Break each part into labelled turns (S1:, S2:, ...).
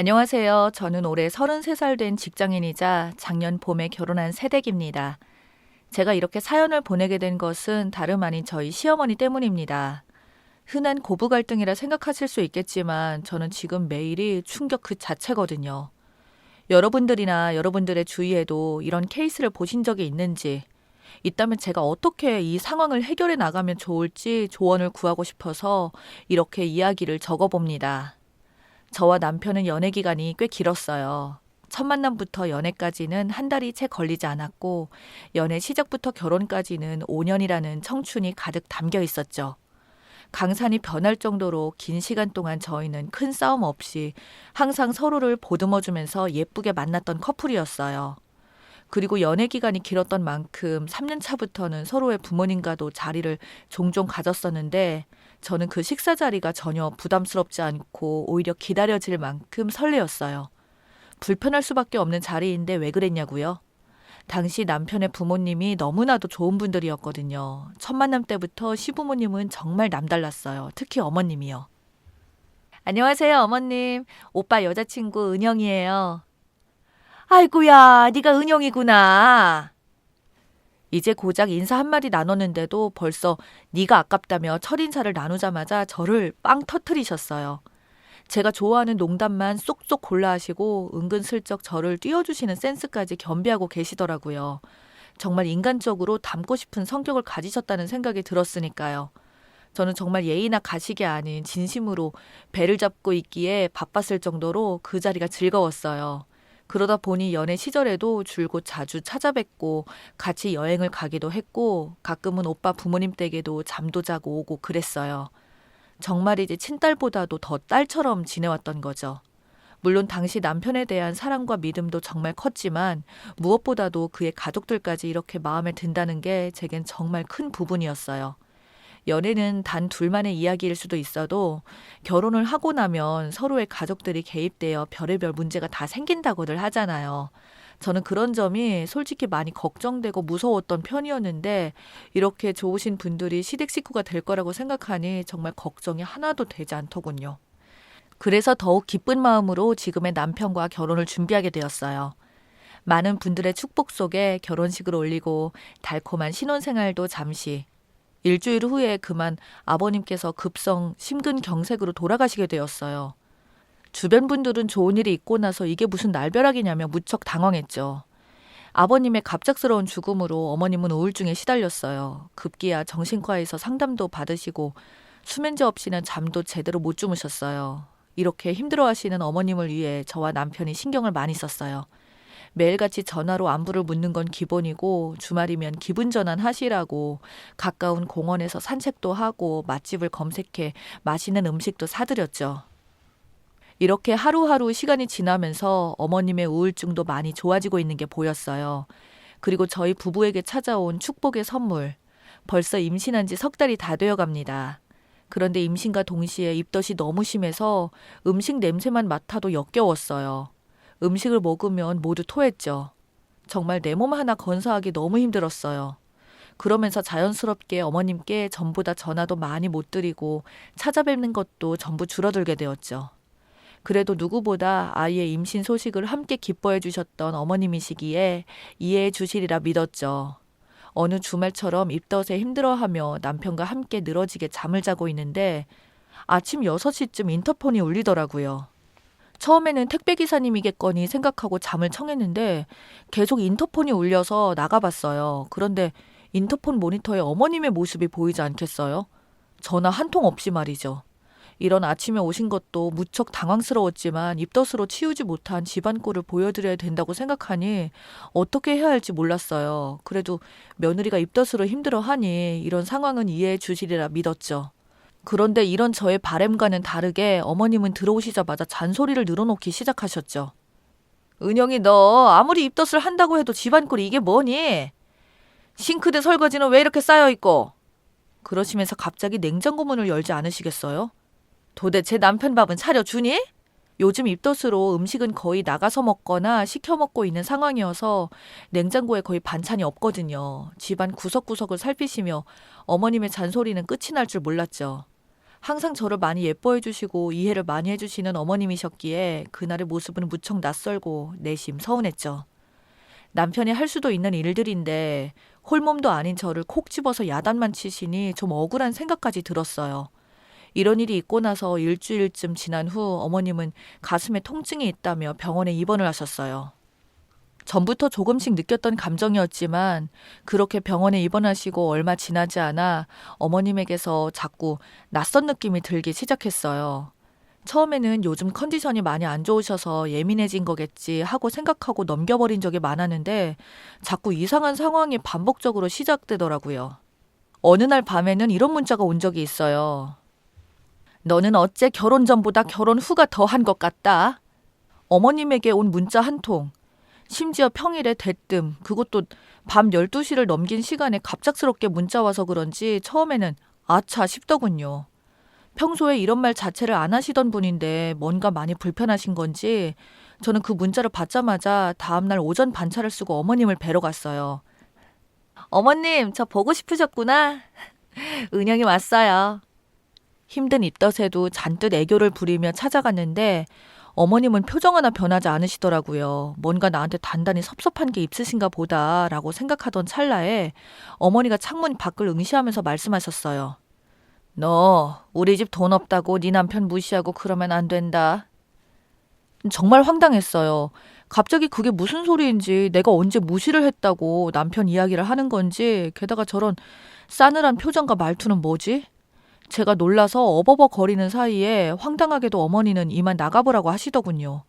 S1: 안녕하세요. 저는 올해 33살 된 직장인이자 작년 봄에 결혼한 새댁입니다. 제가 이렇게 사연을 보내게 된 것은 다름 아닌 저희 시어머니 때문입니다. 흔한 고부 갈등이라 생각하실 수 있겠지만 저는 지금 매일이 충격 그 자체거든요. 여러분들이나 여러분들의 주위에도 이런 케이스를 보신 적이 있는지, 있다면 제가 어떻게 이 상황을 해결해 나가면 좋을지 조언을 구하고 싶어서 이렇게 이야기를 적어봅니다. 저와 남편은 연애 기간이 꽤 길었어요. 첫 만남부터 연애까지는 한 달이 채 걸리지 않았고, 연애 시작부터 결혼까지는 5년이라는 청춘이 가득 담겨 있었죠. 강산이 변할 정도로 긴 시간 동안 저희는 큰 싸움 없이 항상 서로를 보듬어주면서 예쁘게 만났던 커플이었어요. 그리고 연애 기간이 길었던 만큼 3년 차부터는 서로의 부모님과도 자리를 종종 가졌었는데 저는 그 식사 자리가 전혀 부담스럽지 않고 오히려 기다려질 만큼 설레었어요. 불편할 수밖에 없는 자리인데 왜 그랬냐고요? 당시 남편의 부모님이 너무나도 좋은 분들이었거든요. 첫 만남 때부터 시부모님은 정말 남달랐어요. 특히 어머님이요. 안녕하세요, 어머님. 오빠 여자친구 은영이에요. 아이고야, 네가 은영이구나. 이제 고작 인사 한마디 나눴는데도 벌써 네가 아깝다며 첫인사를 나누자마자 저를 빵 터트리셨어요. 제가 좋아하는 농담만 쏙쏙 골라 하시고 은근슬쩍 저를 띄워주시는 센스까지 겸비하고 계시더라고요. 정말 인간적으로 닮고 싶은 성격을 가지셨다는 생각이 들었으니까요. 저는 정말 예의나 가식이 아닌 진심으로 배를 잡고 있기에 바빴을 정도로 그 자리가 즐거웠어요. 그러다 보니 연애 시절에도 줄곧 자주 찾아뵙고 같이 여행을 가기도 했고 가끔은 오빠 부모님 댁에도 잠도 자고 오고 그랬어요. 정말이지 친딸보다도 더 딸처럼 지내왔던 거죠. 물론 당시 남편에 대한 사랑과 믿음도 정말 컸지만 무엇보다도 그의 가족들까지 이렇게 마음에 든다는 게 제겐 정말 큰 부분이었어요. 연애는 단 둘만의 이야기일 수도 있어도 결혼을 하고 나면 서로의 가족들이 개입되어 별의별 문제가 다 생긴다고들 하잖아요. 저는 그런 점이 솔직히 많이 걱정되고 무서웠던 편이었는데 이렇게 좋으신 분들이 시댁 식구가 될 거라고 생각하니 정말 걱정이 하나도 되지 않더군요. 그래서 더욱 기쁜 마음으로 지금의 남편과 결혼을 준비하게 되었어요. 많은 분들의 축복 속에 결혼식을 올리고 달콤한 신혼생활도 잠시 일주일 후에 그만 아버님께서 급성 심근경색으로 돌아가시게 되었어요. 주변 분들은 좋은 일이 있고 나서 이게 무슨 날벼락이냐며 무척 당황했죠. 아버님의 갑작스러운 죽음으로 어머님은 우울증에 시달렸어요. 급기야 정신과에서 상담도 받으시고 수면제 없이는 잠도 제대로 못 주무셨어요. 이렇게 힘들어하시는 어머님을 위해 저와 남편이 신경을 많이 썼어요. 매일같이 전화로 안부를 묻는 건 기본이고 주말이면 기분 전환 하시라고 가까운 공원에서 산책도 하고 맛집을 검색해 맛있는 음식도 사드렸죠. 이렇게 하루하루 시간이 지나면서 어머님의 우울증도 많이 좋아지고 있는 게 보였어요. 그리고 저희 부부에게 찾아온 축복의 선물. 벌써 임신한 지 석 달이 다 되어 갑니다. 그런데 임신과 동시에 입덧이 너무 심해서 음식 냄새만 맡아도 역겨웠어요. 음식을 먹으면 모두 토했죠. 정말 내 몸 하나 건사하기 너무 힘들었어요. 그러면서 자연스럽게 어머님께 전보다 전화도 많이 못 드리고 찾아뵙는 것도 전부 줄어들게 되었죠. 그래도 누구보다 아이의 임신 소식을 함께 기뻐해 주셨던 어머님이시기에 이해해 주시리라 믿었죠. 어느 주말처럼 입덧에 힘들어하며 남편과 함께 늘어지게 잠을 자고 있는데 아침 6시쯤 인터폰이 울리더라고요. 처음에는 택배기사님이겠거니 생각하고 잠을 청했는데 계속 인터폰이 울려서 나가봤어요. 그런데 인터폰 모니터에 어머님의 모습이 보이지 않겠어요? 전화 한 통 없이 말이죠. 이런 아침에 오신 것도 무척 당황스러웠지만 입덧으로 치우지 못한 집안꼴을 보여드려야 된다고 생각하니 어떻게 해야 할지 몰랐어요. 그래도 며느리가 입덧으로 힘들어하니 이런 상황은 이해해 주시리라 믿었죠. 그런데 이런 저의 바램과는 다르게 어머님은 들어오시자마자 잔소리를 늘어놓기 시작하셨죠. 은영이 너 아무리 입덧을 한다고 해도 집안꼴이 이게 뭐니? 싱크대 설거지는 왜 이렇게 쌓여있고? 그러시면서 갑자기 냉장고 문을 열지 않으시겠어요? 도대체 남편 밥은 차려주니? 요즘 입덧으로 음식은 거의 나가서 먹거나 시켜 먹고 있는 상황이어서 냉장고에 거의 반찬이 없거든요. 집안 구석구석을 살피시며 어머님의 잔소리는 끝이 날 줄 몰랐죠. 항상 저를 많이 예뻐해 주시고 이해를 많이 해주시는 어머님이셨기에 그날의 모습은 무척 낯설고 내심 서운했죠. 남편이 할 수도 있는 일들인데 홀몸도 아닌 저를 콕 집어서 야단만 치시니 좀 억울한 생각까지 들었어요. 이런 일이 있고 나서 일주일쯤 지난 후 어머님은 가슴에 통증이 있다며 병원에 입원을 하셨어요. 전부터 조금씩 느꼈던 감정이었지만 그렇게 병원에 입원하시고 얼마 지나지 않아 어머님에게서 자꾸 낯선 느낌이 들기 시작했어요. 처음에는 요즘 컨디션이 많이 안 좋으셔서 예민해진 거겠지 하고 생각하고 넘겨버린 적이 많았는데 자꾸 이상한 상황이 반복적으로 시작되더라고요. 어느 날 밤에는 이런 문자가 온 적이 있어요. 너는 어째 결혼 전보다 결혼 후가 더한 것 같다. 어머님에게 온 문자 한 통. 심지어 평일에 대뜸 그것도 밤 12시를 넘긴 시간에 갑작스럽게 문자 와서 그런지 처음에는 아차 싶더군요. 평소에 이런 말 자체를 안 하시던 분인데 뭔가 많이 불편하신 건지 저는 그 문자를 받자마자 다음날 오전 반차를 쓰고 어머님을 뵈러 갔어요. 어머님, 저 보고 싶으셨구나. 은영이 왔어요. 힘든 입덧에도 잔뜩 애교를 부리며 찾아갔는데 어머님은 표정 하나 변하지 않으시더라고요. 뭔가 나한테 단단히 섭섭한 게 있으신가 보다라고 생각하던 찰나에 어머니가 창문 밖을 응시하면서 말씀하셨어요. 너 우리 집 돈 없다고 네 남편 무시하고 그러면 안 된다. 정말 황당했어요. 갑자기 그게 무슨 소리인지 내가 언제 무시를 했다고 남편 이야기를 하는 건지 게다가 저런 싸늘한 표정과 말투는 뭐지? 제가 놀라서 어버버거리는 사이에 황당하게도 어머니는 이만 나가보라고 하시더군요.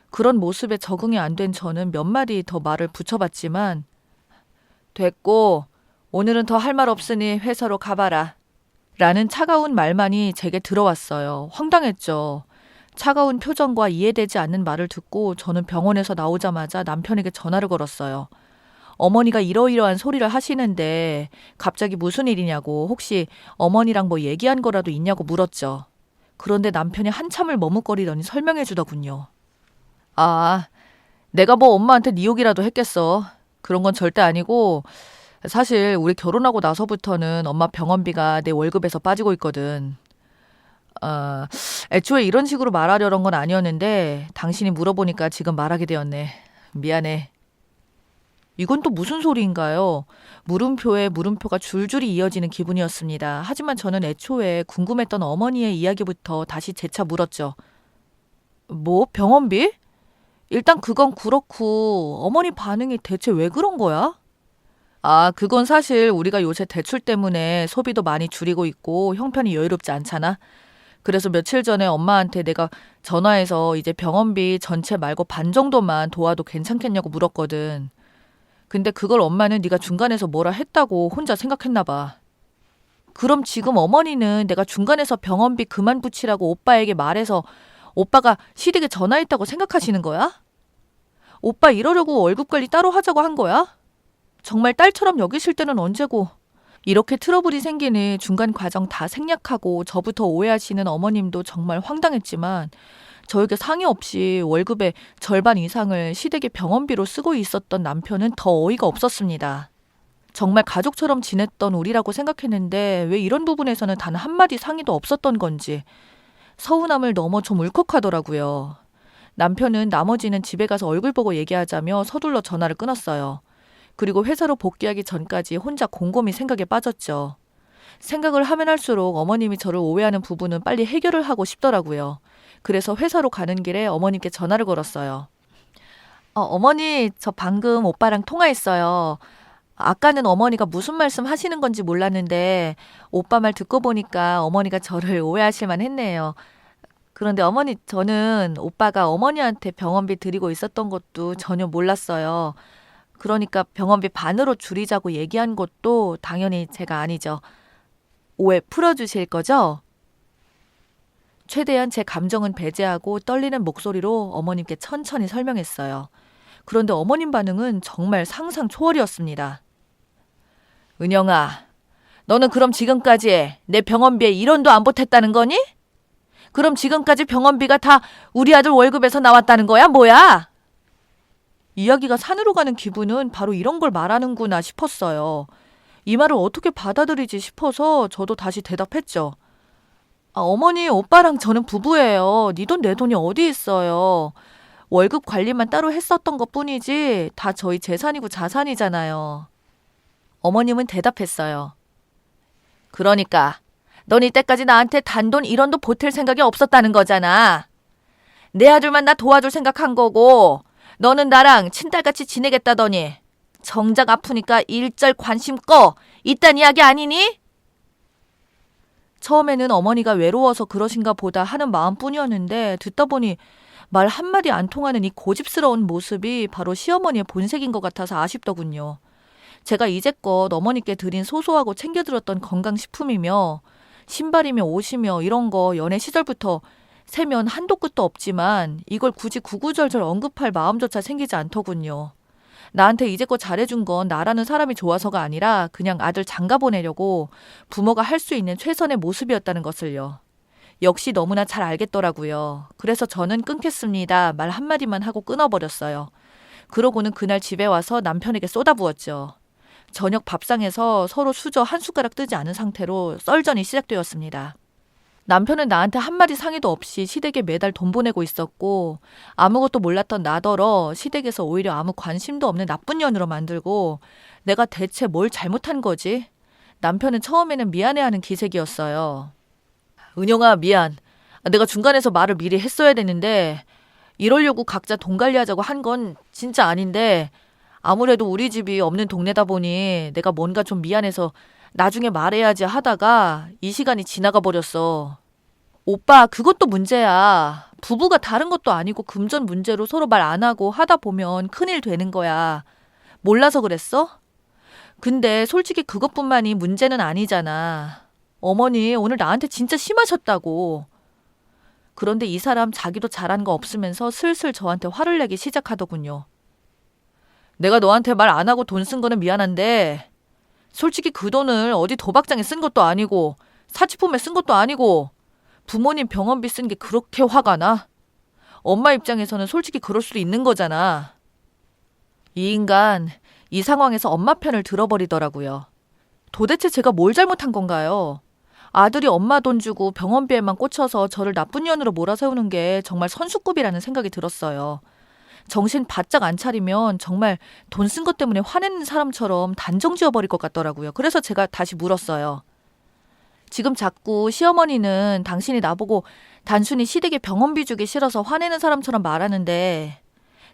S1: 그런 모습에 적응이 안 된 저는 몇 마디 더 말을 붙여봤지만 됐고 오늘은 더 할 말 없으니 회사로 가봐라. 라는 차가운 말만이 제게 들어왔어요. 황당했죠. 차가운 표정과 이해되지 않는 말을 듣고 저는 병원에서 나오자마자 남편에게 전화를 걸었어요. 어머니가 이러이러한 소리를 하시는데 갑자기 무슨 일이냐고 혹시 어머니랑 뭐 얘기한 거라도 있냐고 물었죠. 그런데 남편이 한참을 머뭇거리더니 설명해 주더군요. 아, 내가 뭐 엄마한테 네 욕이라도 했겠어. 그런 건 절대 아니고 사실 우리 결혼하고 나서부터는 엄마 병원비가 내 월급에서 빠지고 있거든. 애초에 이런 식으로 말하려던 건 아니었는데 당신이 물어보니까 지금 말하게 되었네. 미안해. 이건 또 무슨 소리인가요? 물음표에 물음표가 줄줄이 이어지는 기분이었습니다. 하지만 저는 애초에 궁금했던 어머니의 이야기부터 다시 재차 물었죠. 뭐? 병원비? 일단 그건 그렇고 어머니 반응이 대체 왜 그런 거야? 아, 그건 사실 우리가 요새 대출 때문에 소비도 많이 줄이고 있고 형편이 여유롭지 않잖아. 그래서 며칠 전에 엄마한테 내가 전화해서 이제 병원비 전체 말고 반 정도만 도와도 괜찮겠냐고 물었거든. 근데 그걸 엄마는 네가 중간에서 뭐라 했다고 혼자 생각했나 봐. 그럼 지금 어머니는 내가 중간에서 병원비 그만 붙이라고 오빠에게 말해서 오빠가 시댁에 전화했다고 생각하시는 거야? 오빠 이러려고 월급 관리 따로 하자고 한 거야? 정말 딸처럼 여기실 때는 언제고. 이렇게 트러블이 생기니 중간 과정 다 생략하고 저부터 오해하시는 어머님도 정말 황당했지만 저에게 상의 없이 월급의 절반 이상을 시댁의 병원비로 쓰고 있었던 남편은 더 어이가 없었습니다. 정말 가족처럼 지냈던 우리라고 생각했는데 왜 이런 부분에서는 단 한마디 상의도 없었던 건지 서운함을 넘어 좀 울컥하더라고요. 남편은 나머지는 집에 가서 얼굴 보고 얘기하자며 서둘러 전화를 끊었어요. 그리고 회사로 복귀하기 전까지 혼자 곰곰이 생각에 빠졌죠. 생각을 하면 할수록 어머님이 저를 오해하는 부분은 빨리 해결을 하고 싶더라고요. 그래서 회사로 가는 길에 어머님께 전화를 걸었어요. 어머니, 저 방금 오빠랑 통화했어요. 아까는 어머니가 무슨 말씀 하시는 건지 몰랐는데 오빠 말 듣고 보니까 어머니가 저를 오해하실 만했네요. 그런데 어머니, 저는 오빠가 어머니한테 병원비 드리고 있었던 것도 전혀 몰랐어요. 그러니까 병원비 반으로 줄이자고 얘기한 것도 당연히 제가 아니죠. 오해 풀어주실 거죠? 최대한 제 감정은 배제하고 떨리는 목소리로 어머님께 천천히 설명했어요. 그런데 어머님 반응은 정말 상상 초월이었습니다. 은영아, 너는 그럼 지금까지 내 병원비에 1원도 안 보탰다는 거니? 그럼 지금까지 병원비가 다 우리 아들 월급에서 나왔다는 거야? 뭐야? 이야기가 산으로 가는 기분은 바로 이런 걸 말하는구나 싶었어요. 이 말을 어떻게 받아들이지 싶어서 저도 다시 대답했죠. 어머니, 오빠랑 저는 부부예요. 네 돈 내 돈이 어디 있어요. 월급 관리만 따로 했었던 것뿐이지 다 저희 재산이고 자산이잖아요. 어머님은 대답했어요. 그러니까 넌 이때까지 나한테 단돈 1원도 보탤 생각이 없었다는 거잖아. 내 아들만 나 도와줄 생각한 거고 너는 나랑 친딸같이 지내겠다더니 정작 아프니까 일절 관심 꺼 이딴 이야기 아니니? 처음에는 어머니가 외로워서 그러신가 보다 하는 마음뿐이었는데 듣다 보니 말 한마디 안 통하는 이 고집스러운 모습이 바로 시어머니의 본색인 것 같아서 아쉽더군요. 제가 이제껏 어머니께 드린 소소하고 챙겨들었던 건강식품이며 신발이며 옷이며 이런 거 연애 시절부터 세면 한도 끝도 없지만 이걸 굳이 구구절절 언급할 마음조차 생기지 않더군요. 나한테 이제껏 잘해준 건 나라는 사람이 좋아서가 아니라 그냥 아들 장가 보내려고 부모가 할 수 있는 최선의 모습이었다는 것을요. 역시 너무나 잘 알겠더라고요. 그래서 저는 끊겠습니다. 말 한마디만 하고 끊어버렸어요. 그러고는 그날 집에 와서 남편에게 쏟아부었죠. 저녁 밥상에서 서로 수저 한 숟가락 뜨지 않은 상태로 썰전이 시작되었습니다. 남편은 나한테 한마디 상의도 없이 시댁에 매달 돈 보내고 있었고 아무것도 몰랐던 나더러 시댁에서 오히려 아무 관심도 없는 나쁜 년으로 만들고 내가 대체 뭘 잘못한 거지? 남편은 처음에는 미안해하는 기색이었어요. 은영아, 미안. 내가 중간에서 말을 미리 했어야 되는데 이러려고 각자 돈 관리하자고 한 건 진짜 아닌데 아무래도 우리 집이 없는 동네다 보니 내가 뭔가 좀 미안해서 나중에 말해야지 하다가 이 시간이 지나가 버렸어. 오빠, 그것도 문제야. 부부가 다른 것도 아니고 금전 문제로 서로 말 안 하고 하다 보면 큰일 되는 거야. 몰라서 그랬어? 근데 솔직히 그것뿐만이 문제는 아니잖아. 어머니, 오늘 나한테 진짜 심하셨다고. 그런데 이 사람 자기도 잘한 거 없으면서 슬슬 저한테 화를 내기 시작하더군요. 내가 너한테 말 안 하고 돈 쓴 거는 미안한데 솔직히 그 돈을 어디 도박장에 쓴 것도 아니고 사치품에 쓴 것도 아니고 부모님 병원비 쓴 게 그렇게 화가 나? 엄마 입장에서는 솔직히 그럴 수도 있는 거잖아. 이 인간 이 상황에서 엄마 편을 들어버리더라고요. 도대체 제가 뭘 잘못한 건가요? 아들이 엄마 돈 주고 병원비에만 꽂혀서 저를 나쁜 년으로 몰아세우는 게 정말 선수급이라는 생각이 들었어요. 정신 바짝 안 차리면 정말 돈 쓴 것 때문에 화내는 사람처럼 단정 지어버릴 것 같더라고요. 그래서 제가 다시 물었어요. 지금 자꾸 시어머니는 당신이 나보고 단순히 시댁에 병원비 주기 싫어서 화내는 사람처럼 말하는데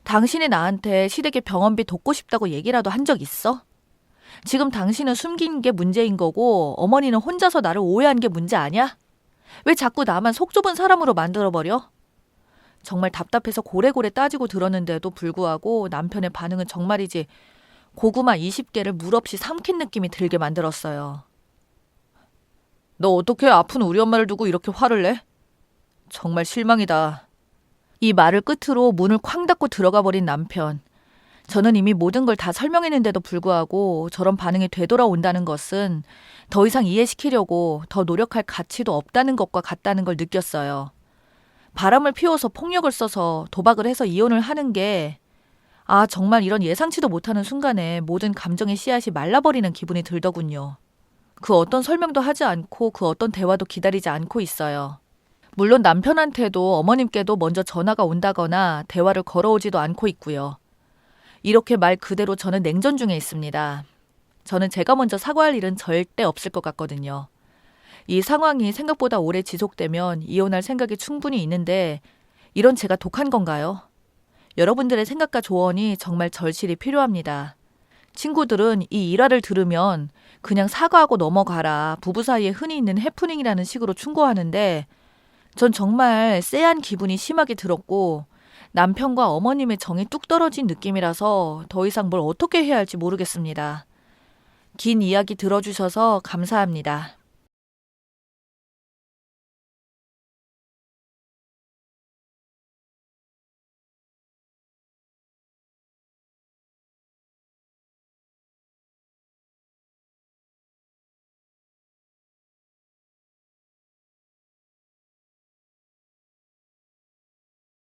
S1: 당신이 나한테 시댁에 병원비 돕고 싶다고 얘기라도 한 적 있어? 지금 당신은 숨긴 게 문제인 거고 어머니는 혼자서 나를 오해한 게 문제 아니야? 왜 자꾸 나만 속 좁은 사람으로 만들어버려? 정말 답답해서 고래고래 따지고 들었는데도 불구하고 남편의 반응은 정말이지 고구마 20개를 물 없이 삼킨 느낌이 들게 만들었어요. 너 어떻게 아픈 우리 엄마를 두고 이렇게 화를 내? 정말 실망이다. 이 말을 끝으로 문을 쾅 닫고 들어가 버린 남편. 저는 이미 모든 걸 다 설명했는데도 불구하고 저런 반응이 되돌아온다는 것은 더 이상 이해시키려고 더 노력할 가치도 없다는 것과 같다는 걸 느꼈어요. 바람을 피워서 폭력을 써서 도박을 해서 이혼을 하는 게 정말 이런 예상치도 못하는 순간에 모든 감정의 씨앗이 말라버리는 기분이 들더군요. 그 어떤 설명도 하지 않고 그 어떤 대화도 기다리지 않고 있어요. 물론 남편한테도 어머님께도 먼저 전화가 온다거나 대화를 걸어오지도 않고 있고요. 이렇게 말 그대로 저는 냉전 중에 있습니다. 저는 제가 먼저 사과할 일은 절대 없을 것 같거든요. 이 상황이 생각보다 오래 지속되면 이혼할 생각이 충분히 있는데 이런 제가 독한 건가요? 여러분들의 생각과 조언이 정말 절실히 필요합니다. 친구들은 이 일화를 들으면 그냥 사과하고 넘어가라. 부부 사이에 흔히 있는 해프닝이라는 식으로 충고하는데 전 정말 쎄한 기분이 심하게 들었고 남편과 어머님의 정이 뚝 떨어진 느낌이라서 더 이상 뭘 어떻게 해야 할지 모르겠습니다. 긴 이야기 들어주셔서 감사합니다.